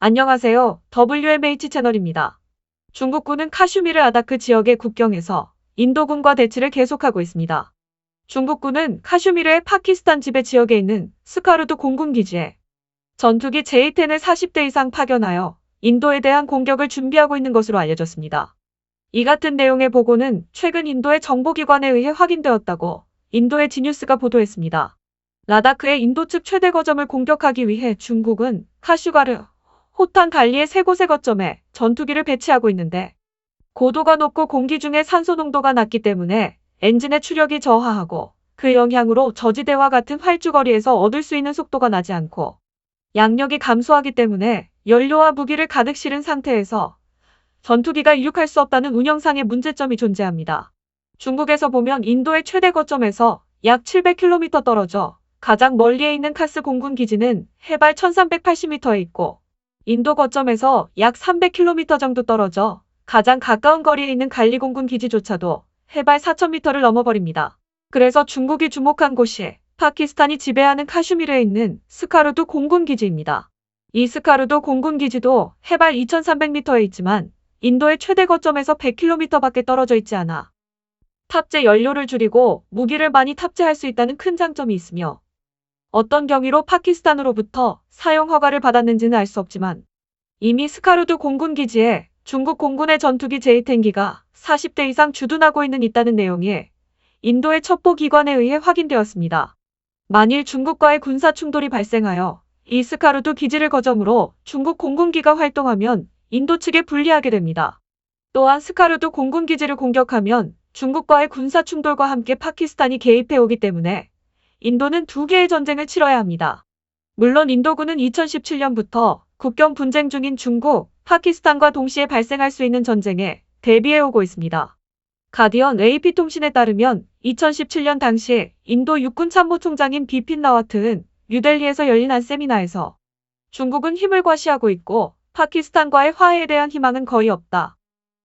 안녕하세요. WMH 채널입니다. 중국군은 카슈미르 라다크 지역의 국경에서 인도군과 대치를 계속하고 있습니다. 중국군은 카슈미르의 파키스탄 지배 지역에 있는 스카루드 공군기지에 전투기 J-10을 40대 이상 파견하여 인도에 대한 공격을 준비하고 있는 것으로 알려졌습니다. 이 같은 내용의 보고는 최근 인도의 정보기관에 의해 확인되었다고 인도의 지뉴스가 보도했습니다. 라다크의 인도 측 최대 거점을 공격하기 위해 중국은 카슈가르, 호탄 갈리의 세 곳의 거점에 전투기를 배치하고 있는데 고도가 높고 공기 중에 산소 농도가 낮기 때문에 엔진의 추력이 저하하고 그 영향으로 저지대와 같은 활주거리에서 얻을 수 있는 속도가 나지 않고 양력이 감소하기 때문에 연료와 무기를 가득 실은 상태에서 전투기가 이륙할 수 없다는 운영상의 문제점이 존재합니다. 중국에서 보면 인도의 최대 거점에서 약 700km 떨어져 가장 멀리에 있는 카스 공군 기지는 해발 1380m에 있고 인도 거점에서 약 300km 정도 떨어져 가장 가까운 거리에 있는 갈리 공군 기지조차도 해발 4000m를 넘어버립니다. 그래서 중국이 주목한 곳이 파키스탄이 지배하는 카슈미르에 있는 스카루드 공군 기지입니다. 이 스카루드 공군 기지도 해발 2300m에 있지만 인도의 최대 거점에서 100km 밖에 떨어져 있지 않아 탑재 연료를 줄이고 무기를 많이 탑재할 수 있다는 큰 장점이 있으며 어떤 경위로 파키스탄으로부터 사용 허가를 받았는지는 알 수 없지만 이미 스카루드 공군 기지에 중국 공군의 전투기 J-10기가 40대 이상 주둔하고 있다는 내용이 인도의 첩보 기관에 의해 확인되었습니다. 만일 중국과의 군사 충돌이 발생하여 이 스카루드 기지를 거점으로 중국 공군기가 활동하면 인도 측에 불리하게 됩니다. 또한 스카루드 공군 기지를 공격하면 중국과의 군사 충돌과 함께 파키스탄이 개입해 오기 때문에 인도는 두 개의 전쟁을 치러야 합니다. 물론 인도군은 2017년부터 국경 분쟁 중인 중국, 파키스탄과 동시에 발생할 수 있는 전쟁에 대비해 오고 있습니다. 가디언 AP통신에 따르면 2017년 당시 인도 육군 참모총장인 비핀 라와트는 뉴델리에서 열린 한 세미나에서 중국은 힘을 과시하고 있고 파키스탄과의 화해에 대한 희망은 거의 없다.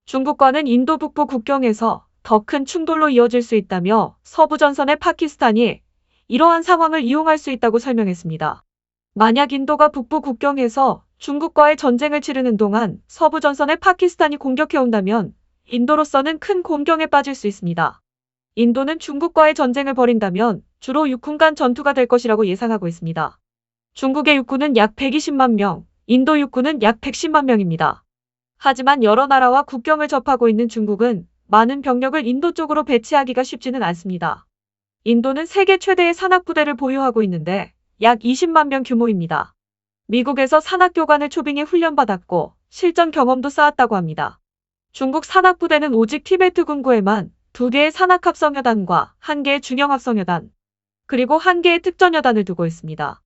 중국과는 인도 북부 국경에서 더 큰 충돌로 이어질 수 있다며 서부 전선의 파키스탄이 이러한 상황을 이용할 수 있다고 설명했습니다. 만약 인도가 북부 국경에서 중국과의 전쟁을 치르는 동안 서부 전선의 파키스탄이 공격해온다면 인도로서는 큰 곤경에 빠질 수 있습니다. 인도는 중국과의 전쟁을 벌인다면 주로 육군 간 전투가 될 것이라고 예상하고 있습니다. 중국의 육군은 약 120만 명, 인도 육군은 약 110만 명입니다. 하지만 여러 나라와 국경을 접하고 있는 중국은 많은 병력을 인도 쪽으로 배치하기가 쉽지는 않습니다. 인도는 세계 최대의 산악부대를 보유하고 있는데 약 20만 명 규모입니다. 미국에서 산악교관을 초빙해 훈련받았고 실전 경험도 쌓았다고 합니다. 중국 산악부대는 오직 티베트 군구에만 2개의 산악합성여단과 1개의 중형합성여단, 그리고 1개의 특전여단을 두고 있습니다.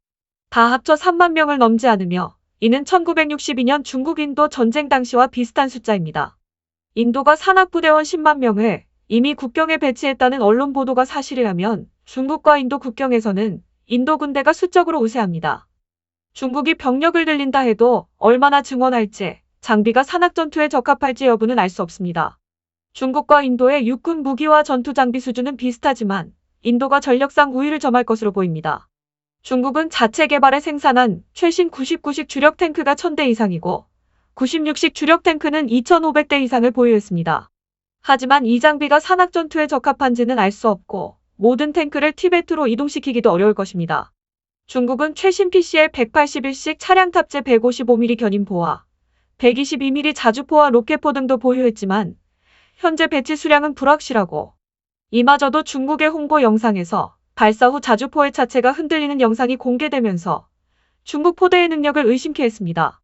다 합쳐 3만 명을 넘지 않으며 이는 1962년 중국-인도 전쟁 당시와 비슷한 숫자입니다. 인도가 산악부대원 10만 명을 이미 국경에 배치했다는 언론 보도가 사실이라면 중국과 인도 국경에서는 인도 군대가 수적으로 우세합니다. 중국이 병력을 늘린다 해도 얼마나 증원할지, 장비가 산악전투에 적합할지 여부는 알 수 없습니다. 중국과 인도의 육군 무기와 전투 장비 수준은 비슷하지만 인도가 전력상 우위를 점할 것으로 보입니다. 중국은 자체 개발에 생산한 최신 99식 주력 탱크가 1000대 이상이고 96식 주력 탱크는 2500대 이상을 보유했습니다. 하지만 이 장비가 산악전투에 적합한지는 알 수 없고 모든 탱크를 티베트로 이동시키기도 어려울 것입니다. 중국은 최신 PCL 181식 차량 탑재 155mm 견인포와 122mm 자주포와 로켓포 등도 보유했지만 현재 배치 수량은 불확실하고 이마저도 중국의 홍보 영상에서 발사 후 자주포의 자체가 흔들리는 영상이 공개되면서 중국 포대의 능력을 의심케 했습니다.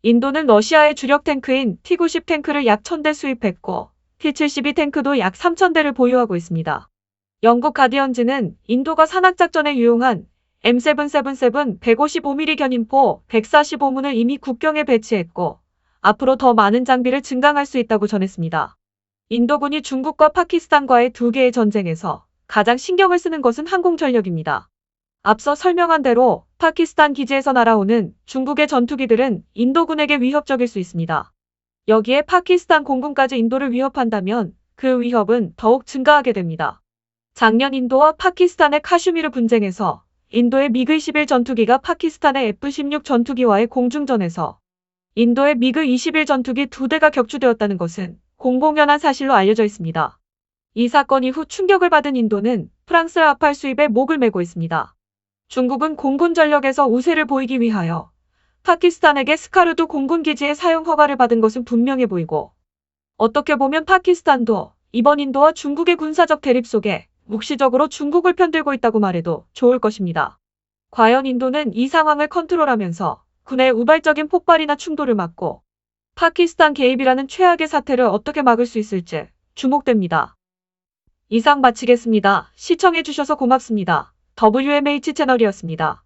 인도는 러시아의 주력 탱크인 T-90 탱크를 약 1000대 수입했고 T-72 탱크도 약 3000대를 보유하고 있습니다. 영국 가디언즈는 인도가 산악작전에 유용한 M777 155mm 견인포 145문을 이미 국경에 배치했고 앞으로 더 많은 장비를 증강할 수 있다고 전했습니다. 인도군이 중국과 파키스탄과의 2개의 전쟁에서 가장 신경을 쓰는 것은 항공전력입니다. 앞서 설명한 대로 파키스탄 기지에서 날아오는 중국의 전투기들은 인도군에게 위협적일 수 있습니다. 여기에 파키스탄 공군까지 인도를 위협한다면 그 위협은 더욱 증가하게 됩니다. 작년 인도와 파키스탄의 카슈미르 분쟁에서 인도의 미그-21 전투기가 파키스탄의 F-16 전투기와의 공중전에서 인도의 미그 21 전투기 2대가 격추되었다는 것은 공공연한 사실로 알려져 있습니다. 이 사건 이후 충격을 받은 인도는 프랑스 라팔 수입에 목을 매고 있습니다. 중국은 공군 전력에서 우세를 보이기 위하여 파키스탄에게 스카르두 공군기지의 사용 허가를 받은 것은 분명해 보이고, 어떻게 보면 파키스탄도 이번 인도와 중국의 군사적 대립 속에 묵시적으로 중국을 편들고 있다고 말해도 좋을 것입니다. 과연 인도는 이 상황을 컨트롤하면서 군의 우발적인 폭발이나 충돌을 막고 파키스탄 개입이라는 최악의 사태를 어떻게 막을 수 있을지 주목됩니다. 이상 마치겠습니다. 시청해주셔서 고맙습니다. WMH 채널이었습니다.